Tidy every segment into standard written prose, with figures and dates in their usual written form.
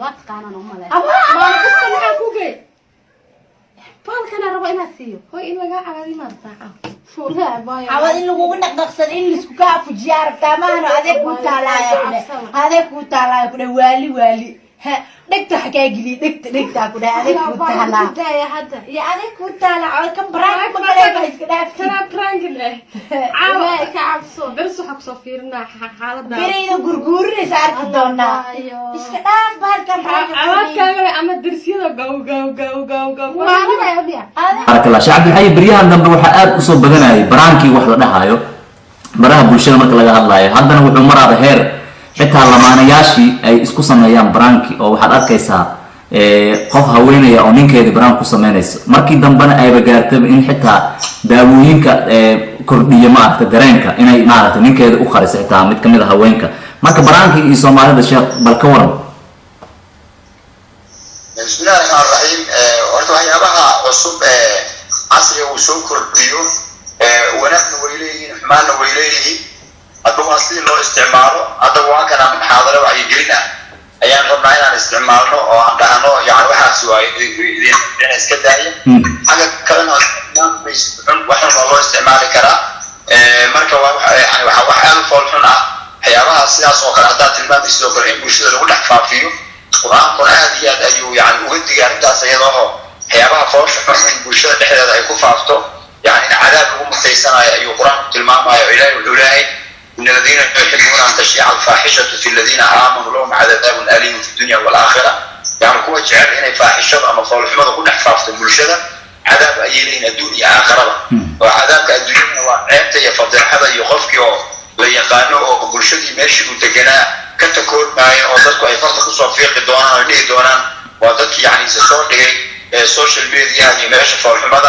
وقت كان أنا أمي ما أنا قصة معك كوكي بالك أنا ربعي نسيه هو إن لقى عوالي مرتاحة شو لا باي عوالي اللي هو نقصد إن السكاف جار تمام هذا كوتا لا يا هذا كوتا لا يكون والي ها دكتور حكاية جديد دكتور كده هذا كوتا لا يا حدا يا هذا كوتا لا على كم براك ما كده بس كده ترى برانك له عاوي كعبسو درسوا حق صفيرنا حالتنا برينا غرغور صار كدونا إسكتاف بهالكم عواد كامل أما درسينا جو ما أنا يا بيا بارك الله شعب الحي بريها دنب waxa aad u soo badanay baraanki wax la dhahayo baraha bulshada marka laga hadlayo haddana wuxuu maraaba heer xitaa lamaanayaashii ay isku sameeyaan baraanki oo waxaad arkaysaa qof haweenaya oo ninkeeda baraan ku sameynayso markii dambana ayba gaartay in xitaa daawooyinka kordhiyo maaragta dareenka inay maaragta ninkeeda u qariso xitaa mid kamid ah haweenka marka baraanki iyo Soomaalida sheekh bal ka waran بسم الله الرحمن الرحيم horta waxyaabaha cusub casriga uu soo kordhiyo wanaagna way leeyihiin xumaanna way leeyihiin hadduu asli loo isticmaalo hadda waa kana muxaadaro wacyigelin ah ayaan rabnaa inaan isticmaalno oo aan dhahno yani waxaas waa idin iska daaya xagga kalena waxaan loo isticmaali karaa marka yani waxa wax aad u fool xun ah waxyaabaha sidaas oo kale haddaad tilmaamay sidoo kale in bulshada lagu dhex faafiyo qur'aan aad iyo aad ayuu yani uga digay arrintaas iyadoo waxyaabaha foosha xun in bulshada dhexdeeda ay ku faafto يعني عذاب المتيسنا يقرأ الماما إلهي والإلهي إن الذين يحبون أن تشيع الفاحشة في الذين آمنوا لهم عذاب أليم في الدنيا والآخرة يعني كوا جعل هنا فاحشة أما فول حمد كل حفاظ المرشدة عذاب أيلين الدنيا آخرة وعذاب الدنيا وعيبته يفضل هذا يخفك ليقانو برشدي ماشي متجنا كتكون معي وضدك أي فرصة صفيق دونا وليه دونا وضدك يعني سصور social media يعني ماشي فول حمد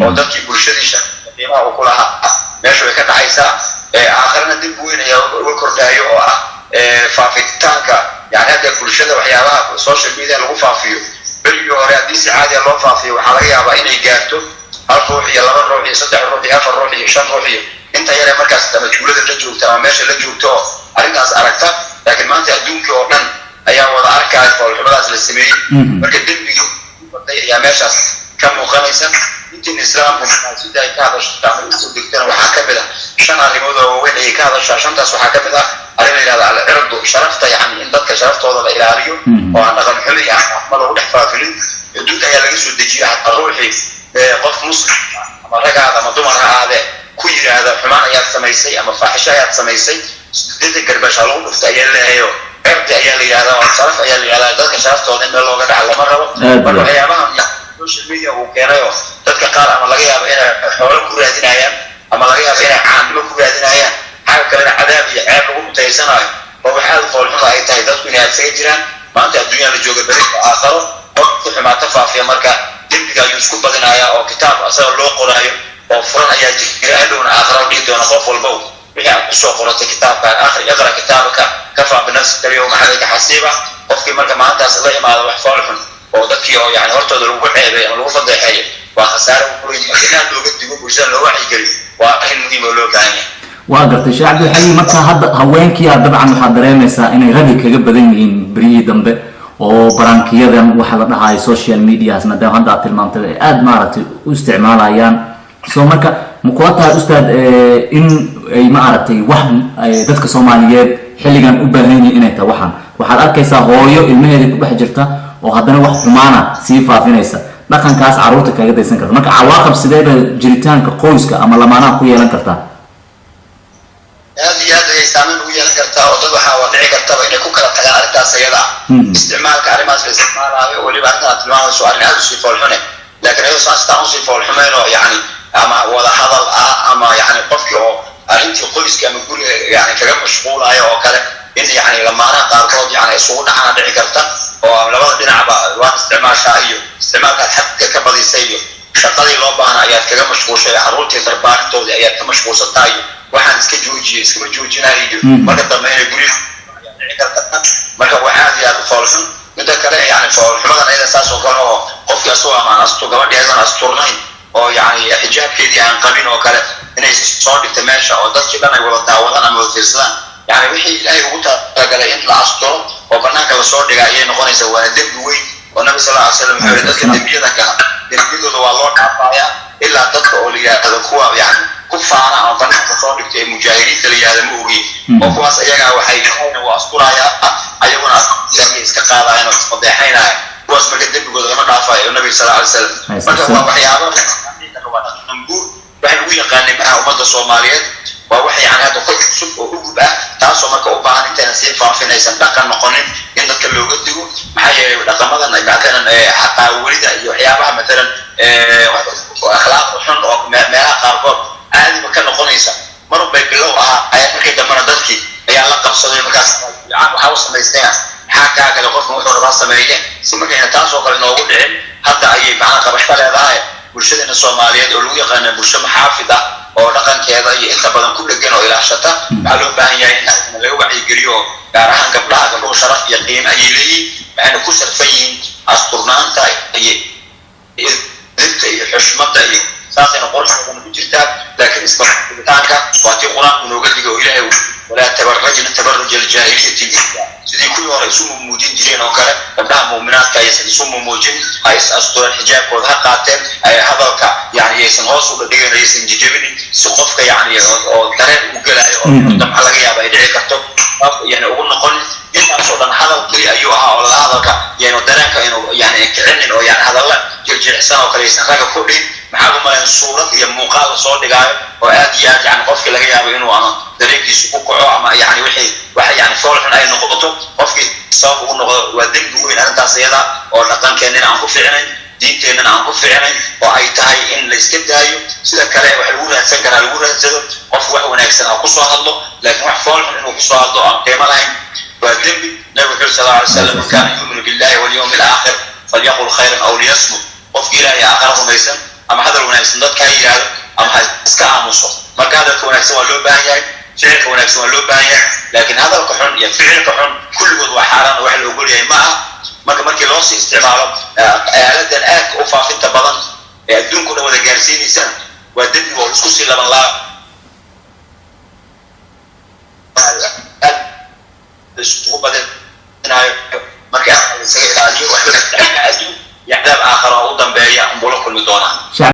وضدك برشدي شقيمة وكلها ماشي وكذا عيسى آخرنا دبوين يا وكردايو فافتانك يعني هذا برشدة وحياها social media اللي فافيو بريو رياضي سعادة الله فافيو وحلاقيها بين إيجابته الروحي لما الروحي صدق الروحي أفر الروحي شن روحي أنت يا مركز لما تقول هذا اللي جوته ماشي اللي جوته أرناس أركته لكن ما أنت أدونك أورن أيام وضع أركاد فول حمد السمي مركز دبيو يا ماشي كم مخالصة يمكن الإسلام سيدا كهذا تعمل دكتور وحكمله شان علموده وين كهذا عشان تاس وحكمله علينا على العرض شرفته يعني إن ضدك شرفته هذا الإلهي وأنا غن حلي يعني أحمله ونحفافلين يدود هي لقيس الدجية الروحي قف مسلم أما رجع هذا ما ضمن هذا كل هذا حمان آيات سميسي أما فاحشة آيات سميسي ضد الكربش على الأرض في أيام هيو عرض أيام هذا وصرف أيام هذا ضدك شرفته وإن الله قد على مرة مرة أيامها social media وكانوا dadka qaar ama laga yaabo inay xoolo ku raadinayaan ama laga yaabo inay caanimo ku raadinayaan xal kale cadaab iyo ceeb lagu mutaysanayo oo waxa uu qoolxuma ay tahay dadku inay aad jiraan maanta adduunyada jooga bari aakhiro waqti xumaata faafiya marka dibbiga ayuu isku badinaya oo kitaab asaga loo qoraayo oo furan ayaa jira adduun aakhiro dhigi doona qof walba wixii aad soo qoratay kitaabka aakhir iqra kitaabka kafa binafsika yawma alayka hasiba qofkii marka maantaas la imaado wax fool xun ودكي أو يعني هرتو دلوقتي حيبة يعني لو فضل حيبة وخسارة وكل ما لو قد يقول برجال لو واحد يجري واحد مهم لو كاني وقت الشعب الحالي مركز هذا هوينك يا طبعا محاضرين مسا إن غادي كجبدين بري دمب وبرانكيا ذم وحلنا هاي سوشيال ميديا اسمه ده هذا المنطقة أد مارت واستعمال أيام سو مركز مقاطع أستاذ إن أي معرتي وهم ذاتك سوماليات حلقان أبهيني إنه توهم وحلقة كيسا هويو المهدي بحجرته oo hadana wax xumaana sii faafinaysa dhaqankaas caruurta kaga daysan karta marka cawaaqib sideeba jiritaanka qoyska ama lamaanaha ku yeelan kartaa aad iyo aad ay saameyn ugu yeelan kartaa oo dad waxa dhici karta inay ku kala tagaan arrintaas ayada isticmaalka arrimahaas la isticmaalayo waliba arrinta tilmaamayso arrin aad u sii foolxune laakiin ay saastaan u sii foolxumeen oo yani ama wada hadal ama yani qofkii oo arrintii qoyska ama guriga yani kaga mashquulayo oo kale in yani lamaanaha qaarkood yani isugu dhacana dhici karta oo labada dhinacba waa isticmaashaa iyo isticmaalkaad xadka ka badisay iyo shaqadii loo baahnaa ayaad kaga mashquulshay caruurtii darbaarintooda ayaad ka mashquulsantaa iyo waxaan iskama joojinayo marka dambe inay guriga dhici karta marka waa aad iyo aad u foolxun midda kale yani foolxumadan ayada saas oo kale oo qofkii asoo amaan asto gabadhii aydan asturnayn oo yani xijaabkeedii aan qabin oo kale inay soo dhigta meesha oo dadkii dhan ay wada daawadaan ama wada fiirsadaan يعني وحي إلهي وقتها قال إن العصر وبناك الصور دقائق نقول سواء دبوي والنبي صلى الله عليه وسلم حول ذلك النبي ذاك النبي ذو الله عطايا إلا تدخل لي هذا كوا يعني كفارة أو بناك الصور دقائق مجاهدين تلي هذا موجي وقواس أيها وحيدين وأسكرايا أيونا يعني استقالة أنا وضحين واسمه كده بيقول لما قافا النبي صلى الله عليه وسلم فكما وحيابه waxay u yaqaaneen ummadda Soomaaliyeed waa waxay aan hada ku cusub oo ugu baa taas oo marka u baahan intaan si faafinaysan dhaqan noqonin in dadka looga digo maxay yeelay dhaqamadan ay baataan xataa welida iyo waxyaabaha مثلا akhlaaq xun oo meelaha qaarkood aadi ma ka noqonaysa mar bay bilow ay markay damana dadkii ayaa la qabsaday markaas waxa uu sameysteen xaaka kale qofku wuxuu rabaa sameeyay si markay taas oo kale noogu dhicin hadda ay macna qabasho leedahay bulshada Soomaaliyeed oo lagu yaqaan bulshada xaafida oo dhaqankeeda iyo inta badan ku dhagan oo ilaashata waxa loo baahan yahay in laga wacyi geliyo gaar ahaan gabdhaha sharaf iyo qiimo ay leeyihiin waxay ku sarfayeen asturnaanta iyo xushmada iyo saasina qorshada ku jirta laakiin isbartaanka waati quraan inuu gadigo ilaahay wala tabarrajna tabarruj al-jahiliyyah sidii ku hore isu muujin jireen oo kale gabdhaha mu'minaadka ay isu muujin ay asturan xijaabkooda ha qaateen ay hadalka yani aysan hoos u dhigaysan jijibin si qofka yani oo dareen u galaayo oo damca laga yaabo ay dhici karto yani ugu noqon intaas oo dhan hadalkii ayuu ahaa oo la hadalka yani dareenka inuu yani kicinin oo yani hadalla jirjirsan oo kale aysan raga ku dhig maxaa u malayn suurad iyo muuqaal soo dhigaayo oo aad iyo aad yani qofka laga yaabo inuu ama dareenkiisu ku kaco ama yani wixii waxa yani foolxun ay noqoto qofkii sabab ugu noqdo waa dembi weyn arrintaas iyada oo dhaqankeena aan ku fiicnayn diinteena aan ku fiicnayn oo ay tahay in la iska daayo sida kale waxa lagu raadsan karaa lagu raadsado qof wax wanaagsan oo ku soo hadlo laakiin wax foolxun inuu ku soo hadlo aan qiimo lahayn waa dembi nabiga sallallahu alayhi wasallam kan yu'minu billahi wal yawmil aakhir falyaqul khayran aw liyasmut qof ilaahay aakhir rumaysan ama hadal wanaagsan dadka yiraahdo ama iska aamuso marka hadalka wanaagsan waa loo baahan yahay ficilka wanaagsan waa loo baahan yahay laakiin hadalka xun iyo ficilka xun kulligood waa xaraan wax loo goliyo ma aha markii loo sii isticmaalo aaladan aad u faafinta badan ee adduunka wada gaarsiinaysan waa dembi oo isku sii laban laa